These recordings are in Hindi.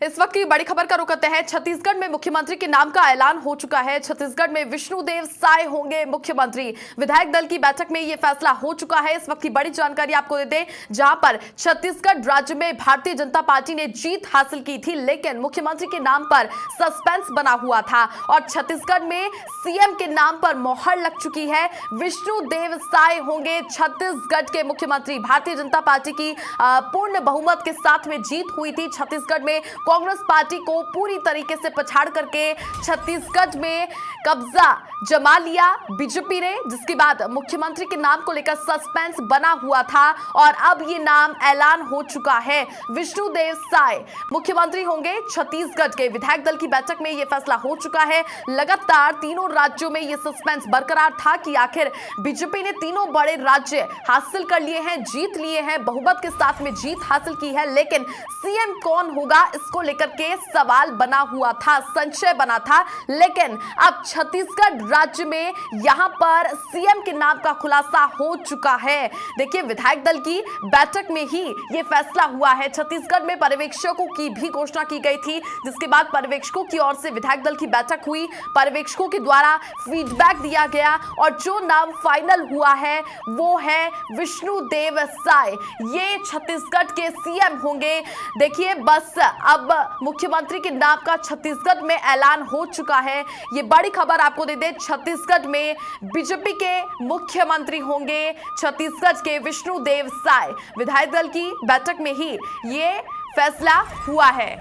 इस वक्त की बड़ी खबर का रुख करते हैं। छत्तीसगढ़ में मुख्यमंत्री के नाम का ऐलान हो चुका है। छत्तीसगढ़ में विष्णुदेव साय होंगे मुख्यमंत्री। विधायक दल की बैठक में यह फैसला हो चुका है। इस वक्त की बड़ी जानकारी आपको दे दें, जहां पर छत्तीसगढ़ राज्य में भारतीय जनता पार्टी ने जीत हासिल की थी, लेकिन मुख्यमंत्री के नाम पर सस्पेंस बना हुआ था और छत्तीसगढ़ में सीएम के नाम पर मोहर लग चुकी है। विष्णुदेव साय होंगे छत्तीसगढ़ के मुख्यमंत्री। भारतीय जनता पार्टी की पूर्ण बहुमत के साथ में जीत हुई थी। छत्तीसगढ़ में कांग्रेस पार्टी को पूरी तरीके से पछाड़ करके छत्तीसगढ़ में कब्जा जमा लिया बीजेपी ने, जिसके बाद मुख्यमंत्री के नाम को लेकर सस्पेंस बना हुआ था और अब ये नाम ऐलान हो चुका है। विष्णुदेव साय मुख्यमंत्री होंगे छत्तीसगढ़ के। विधायक दल की बैठक में यह फैसला हो चुका है। लगातार तीनों राज्यों में यह सस्पेंस बरकरार था कि आखिर बीजेपी ने तीनों बड़े राज्य हासिल कर लिए हैं, जीत लिए हैं, बहुमत के साथ में जीत हासिल की है, लेकिन सीएम कौन होगा इसको लेकर के सवाल बना हुआ था, संशय बना था। लेकिन अब छत्तीसगढ़ राज्य में यहां पर सीएम के नाम का खुलासा हो चुका है। देखिए, विधायक दल की बैठक में ही यह फैसला हुआ है। छत्तीसगढ़ में पर्यवेक्षकों की भी घोषणा की गई थी, जिसके बाद पर्यवेक्षकों की ओर से विधायक दल की बैठक हुई, पर्यवेक्षकों के द्वारा फीडबैक दिया गया और जो नाम फाइनल हुआ है वो है विष्णुदेव साय। ये छत्तीसगढ़ के सीएम होंगे। देखिए, बस अब मुख्यमंत्री के नाम का छत्तीसगढ़ में ऐलान हो चुका है। ये बड़ी खबर आपको दे दें, छत्तीसगढ़ में बीजेपी के मुख्यमंत्री होंगे छत्तीसगढ़ के विष्णुदेव साय। विधायक दल की बैठक में ही ये फैसला हुआ है।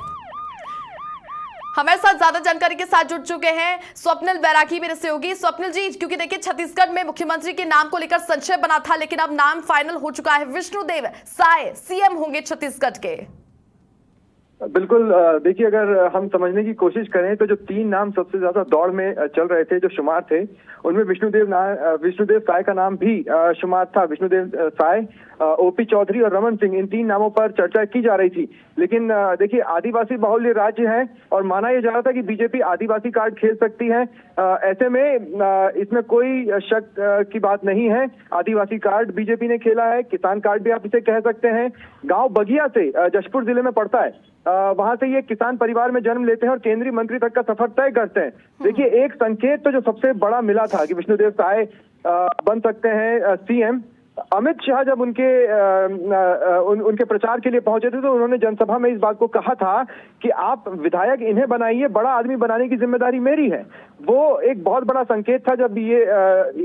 हमारे साथ ज्यादा जानकारी के साथ जुड़ चुके हैं स्वप्निल बैरागी मेरे सहयोगी। स्वप्निल जी, क्योंकि देखिए छत्तीसगढ़ में मुख्यमंत्री के नाम को लेकर संशय बना था, लेकिन अब नाम फाइनल हो चुका है। विष्णुदेव साय सीएम होंगे छत्तीसगढ़ के। बिल्कुल। देखिए, अगर हम समझने की कोशिश करें तो जो तीन नाम सबसे ज्यादा दौड़ में चल रहे थे, जो शुमार थे, उनमें विष्णुदेव साय का नाम भी शुमार था। विष्णुदेव साय, ओपी चौधरी और रमन सिंह, इन तीन नामों पर चर्चा की जा रही थी। लेकिन देखिए, आदिवासी बाहुल्य राज्य है और माना यह जा रहा था कि बीजेपी आदिवासी कार्ड खेल सकती है। ऐसे में इसमें कोई शक की बात नहीं है। आदिवासी कार्ड बीजेपी ने खेला है, किसान कार्ड भी आप इसे कह सकते हैं। गांव बगिया से जशपुर जिले में पड़ता है, वहां से ये किसान परिवार में जन्म लेते हैं और केंद्रीय मंत्री तक का सफर तय करते हैं। देखिए, एक संकेत तो जो सबसे बड़ा मिला था कि विष्णुदेव साय बन सकते हैं सीएम। अमित शाह जब उनके प्रचार के लिए पहुंचे थे तो उन्होंने जनसभा में इस बात को कहा था कि आप विधायक इन्हें बनाइए, बड़ा आदमी बनाने की जिम्मेदारी मेरी है। वो एक बहुत बड़ा संकेत था जब ये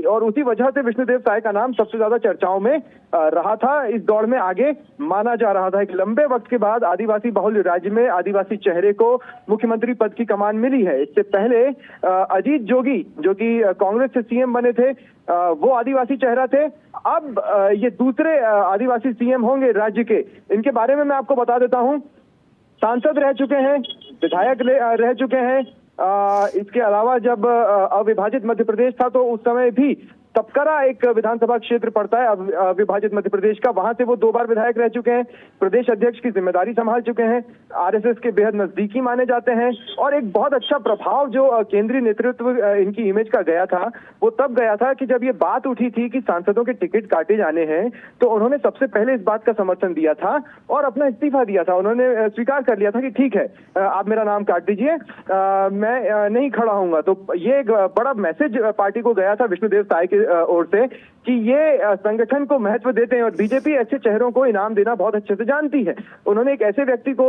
और उसी वजह से विष्णुदेव साय का नाम सबसे ज्यादा चर्चाओं में रहा था। इस दौड़ में आगे माना जा रहा था। एक लंबे वक्त के बाद आदिवासी बहुल्य राज्य में आदिवासी चेहरे को मुख्यमंत्री पद की कमान मिली है। इससे पहले अजीत जोगी, जो कि कांग्रेस से सीएम बने थे, वो आदिवासी चेहरा थे। अब ये दूसरे आदिवासी सीएम होंगे राज्य के। इनके बारे में मैं आपको बता देता हूं। सांसद रह चुके हैं, विधायक रह चुके हैं। इसके अलावा जब अविभाजित मध्य प्रदेश था तो उस समय भी तपकरा एक विधानसभा क्षेत्र पड़ता है अविभाजित मध्य प्रदेश का, वहां से वो 2 बार विधायक रह चुके हैं। प्रदेश अध्यक्ष की जिम्मेदारी संभाल चुके हैं। आरएसएस के बेहद नजदीकी माने जाते हैं और एक बहुत अच्छा प्रभाव जो केंद्रीय नेतृत्व इनकी इमेज का गया था, वो तब गया था कि जब ये बात उठी थी कि सांसदों के टिकट काटे जाने हैं, तो उन्होंने सबसे पहले इस बात का समर्थन दिया था और अपना इस्तीफा दिया था। उन्होंने स्वीकार कर लिया था कि ठीक है, आप मेरा नाम काट दीजिए, मैं नहीं खड़ा होऊंगा। तो ये एक बड़ा मैसेज पार्टी को गया था विष्णुदेव साय के ओर से कि ये संगठन को महत्व देते हैं और बीजेपी ऐसे चेहरों को इनाम देना बहुत अच्छे से जानती है। उन्होंने एक ऐसे व्यक्ति को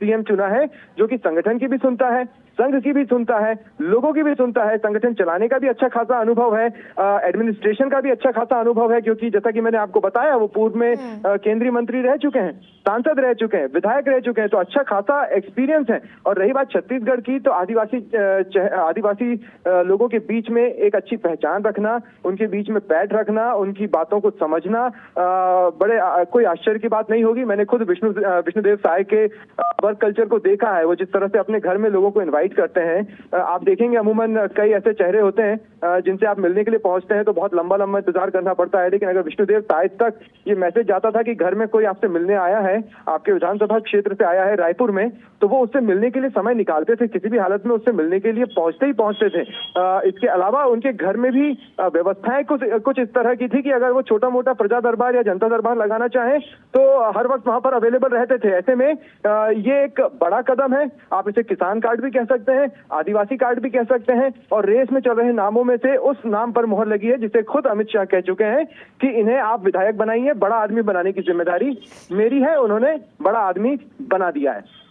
सीएम चुना है जो कि संगठन की भी सुनता है, संघ की भी सुनता है, लोगों की भी सुनता है, संगठन चलाने का भी अच्छा खासा अनुभव है, एडमिनिस्ट्रेशन का भी अच्छा खासा अनुभव है, क्योंकि जैसा कि मैंने आपको बताया वो पूर्व में केंद्रीय मंत्री रह चुके हैं, सांसद रह चुके हैं, विधायक रह चुके हैं, तो अच्छा खासा एक्सपीरियंस है। और रही बात छत्तीसगढ़ की, तो आदिवासी लोगों के बीच में एक अच्छी पहचान रखना, उनके बीच में पैठ रखना, उनकी बातों को समझना बड़े कोई आश्चर्य की बात नहीं होगी। मैंने खुद विष्णुदेव साय के वर्क कल्चर को देखा है। वो जिस तरह से अपने घर में लोगों को इनवाइट करते हैं, आप देखेंगे अमूमन कई ऐसे चेहरे होते हैं जिनसे आप मिलने के लिए पहुंचते हैं तो बहुत लंबा इंतजार करना पड़ता है। लेकिन अगर विष्णुदेव साय तक ये मैसेज जाता था कि घर में कोई आपसे मिलने आया है, आपके विधानसभा क्षेत्र से आया है रायपुर में, तो वो उससे मिलने के लिए समय निकालते थे, किसी भी हालत में उससे मिलने के लिए पहुंचते ही पहुंचते थे। इसके अलावा उनके घर में भी व्यवस्थाएं भावनाएं कुछ इस तरह की थी कि अगर वो छोटा मोटा प्रजा दरबार या जनता दरबार लगाना चाहें तो हर वक्त वहां पर अवेलेबल रहते थे। ऐसे में ये एक बड़ा कदम है। आप इसे किसान कार्ड भी कह सकते हैं, आदिवासी कार्ड भी कह सकते हैं, और रेस में चल रहे नामों में से उस नाम पर मोहर लगी है जिसे खुद अमित शाह कह चुके हैं कि इन्हें आप विधायक बनाइए, बड़ा आदमी बनाने की जिम्मेदारी मेरी है। उन्होंने बड़ा आदमी बना दिया है।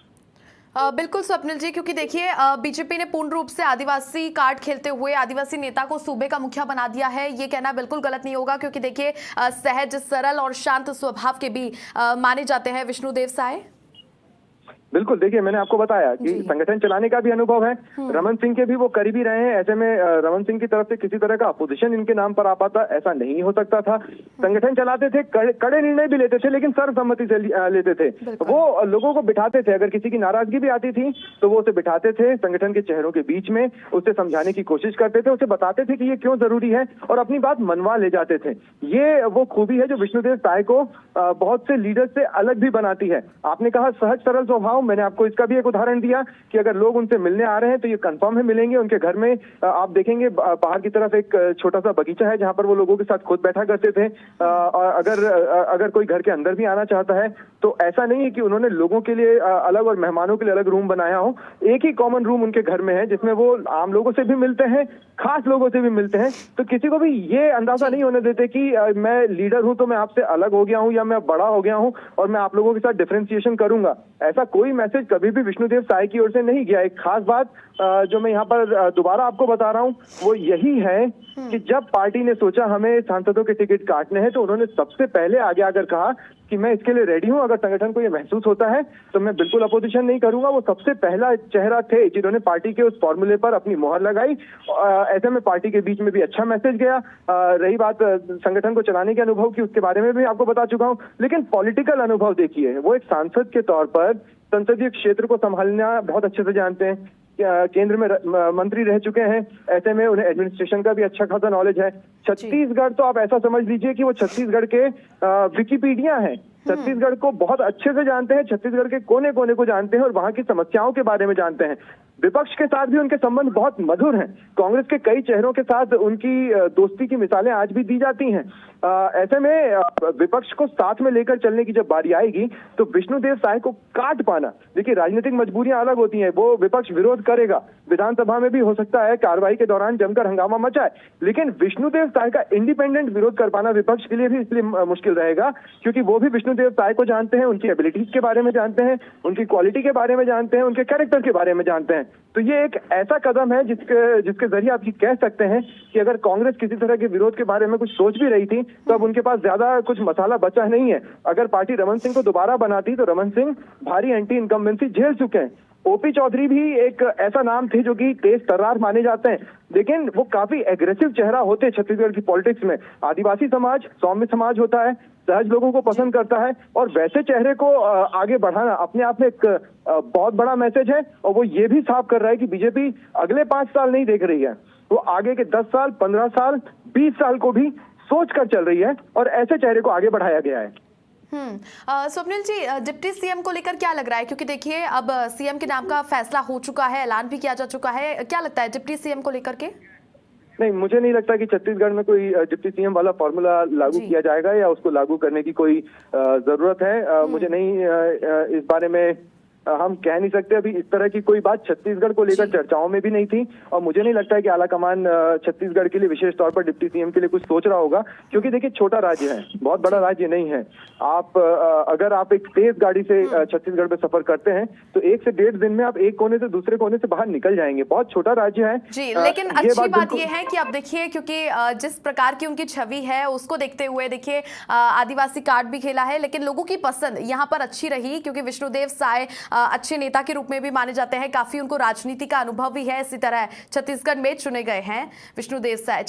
बिल्कुल स्वप्निल जी, क्योंकि देखिए बीजेपी ने पूर्ण रूप से आदिवासी कार्ड खेलते हुए आदिवासी नेता को सूबे का मुखिया बना दिया है। ये कहना बिल्कुल गलत नहीं होगा, क्योंकि देखिए सहज, सरल और शांत स्वभाव के भी माने जाते हैं विष्णुदेव साय। बिल्कुल, देखिए मैंने आपको बताया कि संगठन चलाने का भी अनुभव है। रमन सिंह के भी वो करीबी रहे हैं। ऐसे में रमन सिंह की तरफ से किसी तरह का अपोजिशन इनके नाम पर आ पाता, ऐसा नहीं हो सकता था। संगठन चलाते थे, कड़े निर्णय भी लेते थे, लेकिन सर्वसम्मति से लेते थे। वो लोगों को बिठाते थे, अगर किसी की नाराजगी भी आती थी तो वो उसे बिठाते थे संगठन के चेहरों के बीच में, उसे समझाने की कोशिश करते थे, उसे बताते थे कि ये क्यों जरूरी है, और अपनी बात मनवा ले जाते थे। ये वो खूबी है जो विष्णुदेव साय को बहुत से लीडर से अलग भी बनाती है। आपने कहा सहज सरल स्वभाव, मैंने आपको इसका भी एक उदाहरण दिया कि अगर लोग उनसे मिलने आ रहे हैं तो ये कंफर्म है मिलेंगे। उनके घर में आप देखेंगे बाहर की तरफ एक छोटा सा बगीचा है जहां पर वो लोगों के साथ खुद बैठा करते थे। अगर कोई घर के अंदर भी आना चाहता है तो ऐसा नहीं है कि उन्होंने लोगों के लिए अलग और मेहमानों के लिए अलग रूम बनाया हो। एक ही कॉमन रूम उनके घर में है जिसमें वो आम लोगों से भी मिलते हैं, खास लोगों से भी मिलते हैं। तो किसी को भी ये अंदाजा नहीं होने देते कि मैं लीडर हूं तो मैं आपसे अलग हो गया हूं या मैं बड़ा हो गया हूं और मैं आप लोगों के साथ डिफरेंशिएशन करूंगा। ऐसा कोई मैसेज कभी भी विष्णुदेव साय की ओर से नहीं गया। एक खास बात जो मैं यहाँ पर दोबारा आपको बता रहा हूँ वो यही है कि जब पार्टी ने सोचा हमें सांसदों के टिकट काटने हैं तो उन्होंने सबसे पहले आगे आकर कहा कि मैं इसके लिए रेडी हूं। अगर संगठन को ये महसूस होता है तो मैं बिल्कुल अपोजिशन नहीं करूंगा। वो सबसे पहला चेहरा थे जिन्होंने पार्टी के उस फॉर्मूले पर अपनी मोहर लगाई। ऐसे में पार्टी के बीच में भी अच्छा मैसेज गया। रही बात संगठन को चलाने के अनुभव की, उसके बारे में भी आपको बता चुका हूं। लेकिन पॉलिटिकल अनुभव देखिए, वो एक सांसद के तौर पर संसदीय क्षेत्र को संभालना बहुत अच्छे से जानते हैं। केंद्र में मंत्री रह चुके हैं। ऐसे में उन्हें एडमिनिस्ट्रेशन का भी अच्छा खासा नॉलेज है। छत्तीसगढ़ तो आप ऐसा समझ लीजिए कि वो छत्तीसगढ़ के विकिपीडिया है। छत्तीसगढ़ को बहुत अच्छे से जानते हैं, छत्तीसगढ़ के कोने कोने को जानते हैं और वहां की समस्याओं के बारे में जानते हैं। विपक्ष के साथ भी उनके संबंध बहुत मधुर हैं। कांग्रेस के कई चेहरों के साथ उनकी दोस्ती की मिसालें आज भी दी जाती हैं। ऐसे में विपक्ष को साथ में लेकर चलने की जब बारी आएगी तो विष्णुदेव साय को काट पाना, देखिए राजनीतिक मजबूरियां अलग होती हैं। वो विपक्ष विरोध करेगा, विधानसभा में भी हो सकता है कार्रवाई के दौरान जमकर हंगामा मचाए, लेकिन विष्णुदेव साय का इंडिपेंडेंट विरोध कर पाना विपक्ष के लिए भी इसलिए मुश्किल रहेगा क्योंकि वो भी विष्णुदेव साय को जानते हैं, उनकी एबिलिटीज के बारे में जानते हैं, उनकी क्वालिटी के बारे में जानते हैं, उनके कैरेक्टर के बारे में जानते हैं। तो ये एक ऐसा कदम है जिसके जरिए आप कह सकते हैं कि अगर कांग्रेस किसी तरह के विरोध के बारे में कुछ सोच भी रही थी तो अब उनके पास ज्यादा कुछ मसाला बचा नहीं है। अगर पार्टी रमन सिंह को दोबारा बनाती तो रमन सिंह भारी एंटी इनकम्बेंसी झेल चुके हैं। ओपी चौधरी भी एक ऐसा नाम थे जो कि तेज तर्रार माने जाते हैं, लेकिन वो काफी एग्रेसिव चेहरा होते हैं छत्तीसगढ़ की पॉलिटिक्स में। आदिवासी समाज सौम्य समाज होता है, सहज लोगों को पसंद करता है, और वैसे चेहरे को आगे बढ़ाना अपने आप में एक बहुत बड़ा मैसेज है। और वो ये भी साफ कर रहा है कि बीजेपी अगले 5 साल नहीं देख रही है, वो आगे के 10 साल, 15 साल, 20 साल को भी सोच कर चल रही है, और ऐसे चेहरे को आगे बढ़ाया गया है। स्वप्निल जी, डिप्टी सीएम को लेकर क्या लग रहा है, क्योंकि देखिए अब सीएम के नाम का फैसला हो चुका है, ऐलान भी किया जा चुका है, क्या लगता है डिप्टी सीएम को लेकर के? नहीं, मुझे नहीं लगता कि छत्तीसगढ़ में कोई डिप्टी सीएम वाला फॉर्मूला लागू किया जाएगा या उसको लागू करने की कोई जरूरत है। मुझे नहीं इस बारे में हम कह नहीं सकते। अभी इस तरह की कोई बात छत्तीसगढ़ को लेकर चर्चाओं में भी नहीं थी, और मुझे नहीं लगता है कि आलाकमान छत्तीसगढ़ के लिए विशेष तौर पर डिप्टी सीएम के लिए कुछ सोच रहा होगा, क्योंकि देखिए छोटा राज्य है, बहुत बड़ा राज्य नहीं है। आप अगर आप एक तेज गाड़ी से छत्तीसगढ़ में सफर करते हैं तो 1 से 1.5 दिन में आप एक कोने से दूसरे कोने से बाहर निकल जाएंगे। बहुत छोटा राज्य है जी। लेकिन अच्छी बात यह है कि अब देखिए, क्योंकि जिस प्रकार की उनकी छवि है उसको देखते हुए देखिए आदिवासी कार्ड भी खेला है, लेकिन लोगों की पसंद यहाँ पर अच्छी रही, क्योंकि विष्णुदेव साय अच्छे नेता के रूप में भी माने जाते हैं, काफी उनको राजनीति का अनुभव भी है। इसी तरह छत्तीसगढ़ में चुने गए हैं विष्णुदेव साय।